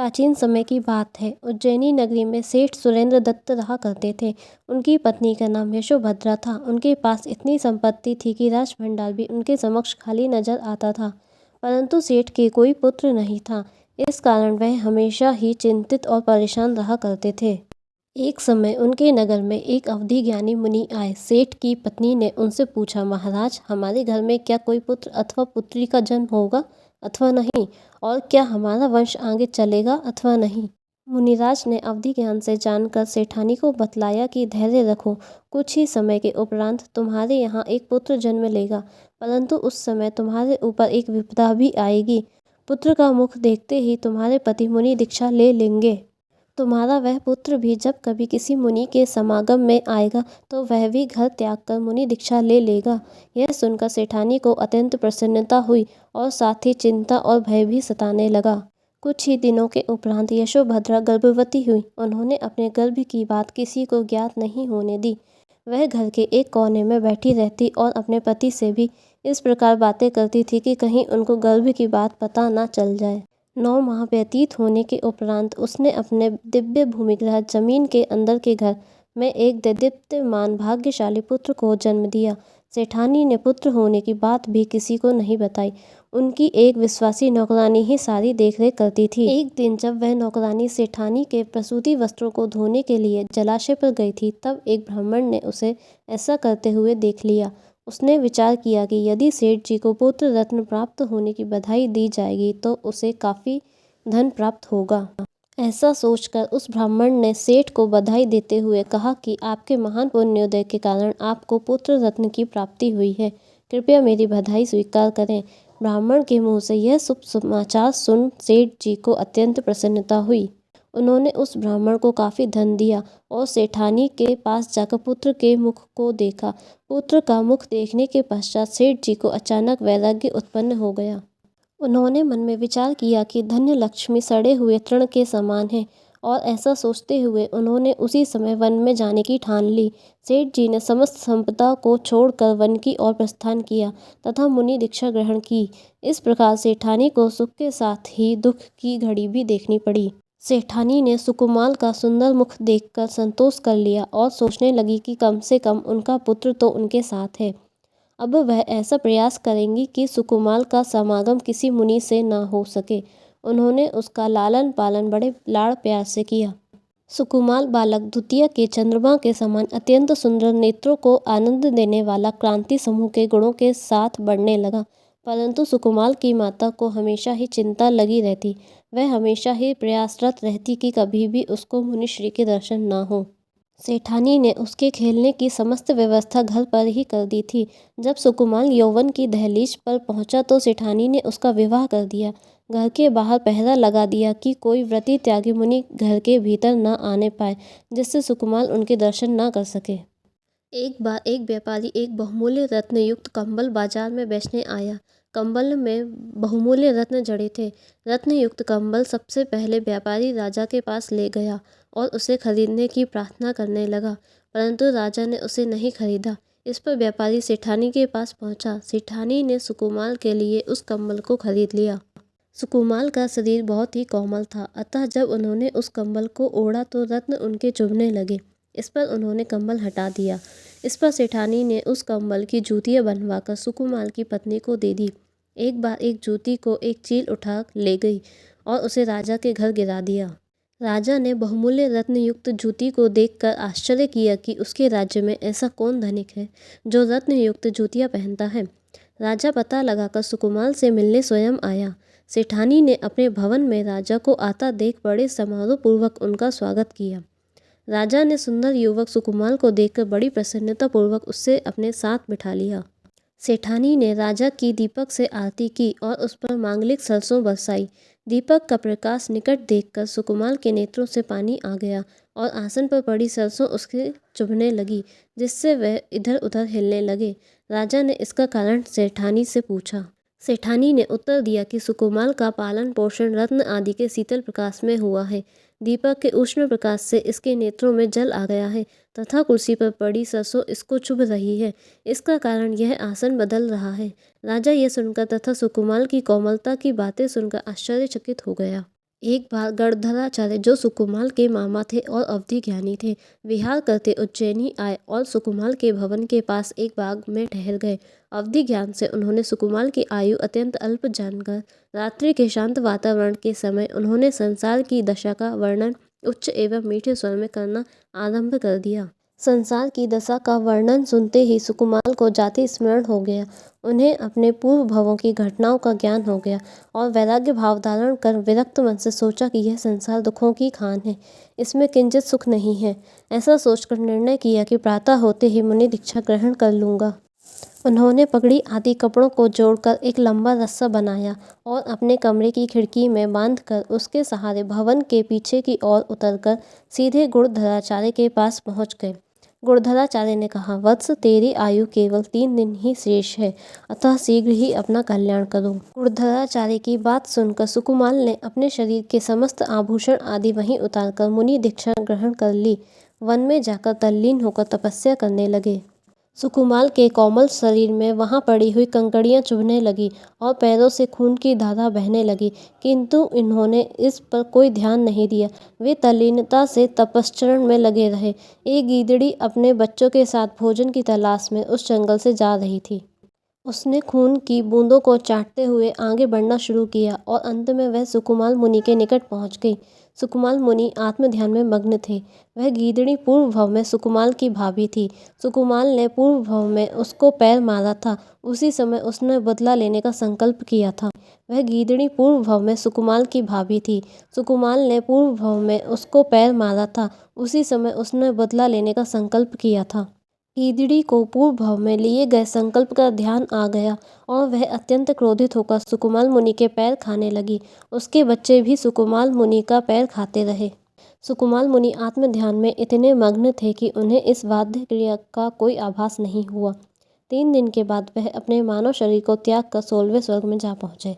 प्राचीन समय की बात है। उज्जैनी नगरी में सेठ सुरेंद्र दत्त रहा करते थे। उनकी पत्नी का नाम यशोभद्रा था। उनके पास इतनी संपत्ति थी कि राजभंडार भी उनके समक्ष खाली नजर आता था, परंतु सेठ के कोई पुत्र नहीं था। इस कारण वह हमेशा ही चिंतित और परेशान रहा करते थे। एक समय उनके नगर में एक अवधि ज्ञानी मुनि आए। सेठ की पत्नी ने उनसे पूछा, महाराज, हमारे घर में क्या कोई पुत्र अथवा पुत्री का जन्म होगा अथवा नहीं, और क्या हमारा वंश आगे चलेगा अथवा नहीं। मुनिराज ने अवधि ज्ञान से जानकर सेठानी को बतलाया कि धैर्य रखो, कुछ ही समय के उपरांत तुम्हारे यहाँ एक पुत्र जन्म लेगा, परंतु उस समय तुम्हारे ऊपर एक विपदा भी आएगी। पुत्र का मुख देखते ही तुम्हारे पति मुनि दीक्षा ले लेंगे। तुम्हारा वह पुत्र भी जब कभी किसी मुनि के समागम में आएगा तो वह भी घर त्याग कर मुनि दीक्षा ले लेगा। यह सुनकर सेठानी को अत्यंत प्रसन्नता हुई और साथ ही चिंता और भय भी सताने लगा। कुछ ही दिनों के उपरांत यशोभद्रा गर्भवती हुई। उन्होंने अपने गर्भ की बात किसी को ज्ञात नहीं होने दी। वह घर के एक कोने में बैठी रहती और अपने पति से भी इस प्रकार बातें करती थी कि कहीं उनको गर्भ की बात पता ना चल जाए। 9 माह व्यतीत होने के उपरांत उसने अपने दिव्य भूमिगृह जमीन के अंदर के घर में एक देदीप्यमान भाग्यशाली पुत्र को जन्म दिया। सेठानी ने पुत्र होने की बात भी किसी को नहीं बताई। उनकी एक विश्वासी नौकरानी ही सारी देखरेख करती थी। एक दिन जब वह नौकरानी सेठानी के प्रसूति वस्त्रों को धोने के लिए जलाशय पर गई थी, तब एक ब्राह्मण ने उसे ऐसा करते हुए देख लिया। उसने विचार किया कि यदि सेठ जी को पुत्र रत्न प्राप्त होने की बधाई दी जाएगी तो उसे काफ़ी धन प्राप्त होगा। ऐसा सोचकर उस ब्राह्मण ने सेठ को बधाई देते हुए कहा कि आपके महान पुण्योदय के कारण आपको पुत्र रत्न की प्राप्ति हुई है, कृपया मेरी बधाई स्वीकार करें। ब्राह्मण के मुँह से यह शुभ समाचार सुन सेठ जी को अत्यंत प्रसन्नता हुई। उन्होंने उस ब्राह्मण को काफ़ी धन दिया और सेठानी के पास जाकर पुत्र के मुख को देखा। पुत्र का मुख देखने के पश्चात सेठ जी को अचानक वैराग्य उत्पन्न हो गया। उन्होंने मन में विचार किया कि धन्य लक्ष्मी सड़े हुए तृण के समान है, और ऐसा सोचते हुए उन्होंने उसी समय वन में जाने की ठान ली। सेठ जी ने समस्त संपदा को छोड़कर वन की ओर प्रस्थान किया तथा मुनि दीक्षा ग्रहण की। इस प्रकार सेठानी को सुख के साथ ही दुख की घड़ी भी देखनी पड़ी। सेठानी ने सुकुमाल का सुंदर मुख देखकर संतोष कर लिया और सोचने लगी कि कम से कम उनका पुत्र तो उनके साथ है। अब वह ऐसा प्रयास करेंगी कि सुकुमाल का समागम किसी मुनि से न हो सके। उन्होंने उसका लालन पालन बड़े लाड़ प्यार से किया। सुकुमाल बालक द्वितीय के चंद्रमा के समान अत्यंत सुंदर, नेत्रों को आनंद देने वाला, क्रांति समूह के गुणों के साथ बढ़ने लगा, परंतु सुकुमाल की माता को हमेशा ही चिंता लगी रहती। वह हमेशा ही प्रयासरत रहती कि कभी भी उसको मुनिश्री के दर्शन न हो। सेठानी ने उसके खेलने की समस्त व्यवस्था घर पर ही कर दी थी। जब सुकुमाल यौवन की दहलीज पर पहुंचा तो सेठानी ने उसका विवाह कर दिया। घर के बाहर पहरा लगा दिया कि कोई व्रती त्यागी मुनि घर के भीतर न आने पाए, जिससे सुकुमाल उनके दर्शन न कर सके। एक बार एक व्यापारी एक बहुमूल्य रत्न युक्त कंबल बाजार में बेचने आया। कंबल में बहुमूल्य रत्न जड़े थे। रत्न युक्त कंबल सबसे पहले व्यापारी राजा के पास ले गया और उसे खरीदने की प्रार्थना करने लगा, परंतु राजा ने उसे नहीं खरीदा। इस पर व्यापारी सेठानी के पास पहुंचा। सेठानी ने सुकुमाल के लिए उस कंबल को खरीद लिया। सुकुमाल का शरीर बहुत ही कोमल था, अतः जब उन्होंने उस कंबल को ओढ़ा तो रत्न उनके चुभने लगे। इस पर उन्होंने कंबल हटा दिया। इस पर सेठानी ने उस कंबल की जूतियाँ बनवाकर सुकुमाल की पत्नी को दे दी। एक बार एक जूती को एक चील उठा ले गई और उसे राजा के घर गिरा दिया। राजा ने बहुमूल्य रत्न युक्त जूती को देखकर आश्चर्य किया कि उसके राज्य में ऐसा कौन धनिक है जो रत्न युक्त जूतियाँ पहनता है। राजा पता लगाकर सुकुमाल से मिलने स्वयं आया। सेठानी ने अपने भवन में राजा को आता देख बड़े समारोह पूर्वक उनका स्वागत किया। राजा ने सुंदर युवक सुकुमाल को देखकर बड़ी प्रसन्नता पूर्वक उससे अपने साथ बिठा लिया। सेठानी ने राजा की दीपक से आरती की और उस पर मांगलिक सरसों बरसाई। दीपक का प्रकाश निकट देखकर सुकुमाल के नेत्रों से पानी आ गया और आसन पर पड़ी सरसों उसके चुभने लगी, जिससे वह इधर उधर हिलने लगे। राजा ने इसका कारण सेठानी से पूछा। सेठानी ने उत्तर दिया कि सुकुमाल का पालन पोषण रत्न आदि के शीतल प्रकाश में हुआ है। दीपक के उष्ण प्रकाश से इसके नेत्रों में जल आ गया है तथा कुर्सी पर पड़ी सरसों इसको चुभ रही है। इसका कारण यह आसन बदल रहा है। राजा यह सुनकर तथा सुकुमाल की कोमलता की बातें सुनकर आश्चर्यचकित हो गया। एक बार गणधराचार्य, जो सुकुमाल के मामा थे और अवधि ज्ञानी थे, विहार करते उज्जैनी आए और सुकुमाल के भवन के पास एक बाग में ठहर गए। अवधि ज्ञान से उन्होंने सुकुमाल की आयु अत्यंत अल्प जानकर रात्रि के शांत वातावरण के समय उन्होंने संसार की दशा का वर्णन उच्च एवं मीठे स्वर में करना आरंभ कर दिया। संसार की दशा का वर्णन सुनते ही सुकुमाल को जाति स्मरण हो गया। उन्हें अपने पूर्व भवों की घटनाओं का ज्ञान हो गया और वैराग्य भाव धारण कर विरक्त मन से सोचा कि यह संसार दुखों की खान है, इसमें किंचित सुख नहीं है। ऐसा सोचकर निर्णय किया कि प्रातः होते ही मुनि दीक्षा ग्रहण कर लूँगा। उन्होंने पगड़ी आदि कपड़ों को जोड़कर एक लंबा रस्सा बनाया और अपने कमरे की खिड़की में बांधकर उसके सहारे भवन के पीछे की ओर उतरकर सीधे गुणधराचार्य के पास पहुंच गए। गुणधराचार्य ने कहा, वत्स, तेरी आयु केवल 3 दिन ही शेष है, अतः शीघ्र ही अपना कल्याण करो। गुणधराचार्य की बात सुनकर सुकुमाल ने अपने शरीर के समस्त आभूषण आदि वहीं उतारकर मुनि दीक्षा ग्रहण कर ली। वन में जाकर तल्लीन होकर तपस्या करने लगे। सुकुमाल के कोमल शरीर में वहां पड़ी हुई कंकड़ियां चुभने लगी और पैरों से खून की धारा बहने लगी, किंतु इन्होंने इस पर कोई ध्यान नहीं दिया। वे तल्लीनता से तपश्चरण में लगे रहे। एक गीदड़ी अपने बच्चों के साथ भोजन की तलाश में उस जंगल से जा रही थी। उसने खून की बूंदों को चाटते हुए आगे बढ़ना शुरू किया और अंत में वह सुकुमाल मुनि के निकट पहुंच गई। सुकुमाल मुनि आत्म ध्यान में मग्न थे। वह गीदड़ी पूर्व भव में सुकुमाल की भाभी थी। सुकुमाल ने पूर्व भव में उसको पैर मारा था, उसी समय उसने बदला लेने का संकल्प किया था। वह गीदड़ी पूर्व भव में सुकुमाल की भाभी थी। सुकुमाल ने पूर्व भव में उसको पैर मारा था, उसी समय उसने बदला लेने का संकल्प किया था। गीदड़ी को पूर्व भव में लिए गए संकल्प का ध्यान आ गया और वह अत्यंत क्रोधित होकर सुकुमाल मुनि के पैर खाने लगी। उसके बच्चे भी सुकुमाल मुनि का पैर खाते रहे। सुकुमाल मुनि आत्म ध्यान में इतने मग्न थे कि उन्हें इस बाध्य क्रिया का कोई आभास नहीं हुआ। 3 दिन के बाद वह अपने मानव शरीर को त्याग कर 16वें स्वर्ग में जा पहुँचे।